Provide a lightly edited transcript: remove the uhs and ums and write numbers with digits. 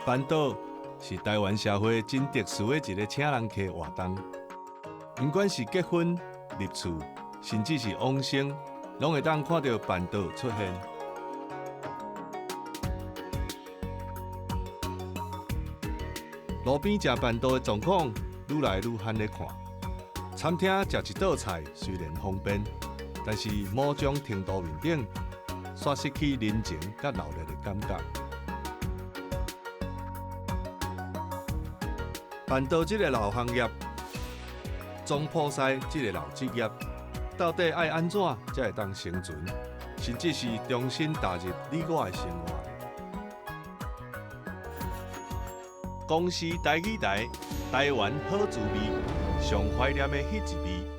板岛是台湾社会真特殊的一个请人客活动，不管是结婚、入厝，甚至是往生，拢会当看到板岛出现。路边食板岛的状况愈来愈罕咧看。餐厅食一道菜虽然方便，但是某种程度面顶，煞失去人情甲热闹的感觉。板岛这个老行业，总铺师这个老职业，到底爱安怎才会当生存，甚至是重新踏入你我的生活？公司台语台，台湾好滋味，上怀念的迄一味。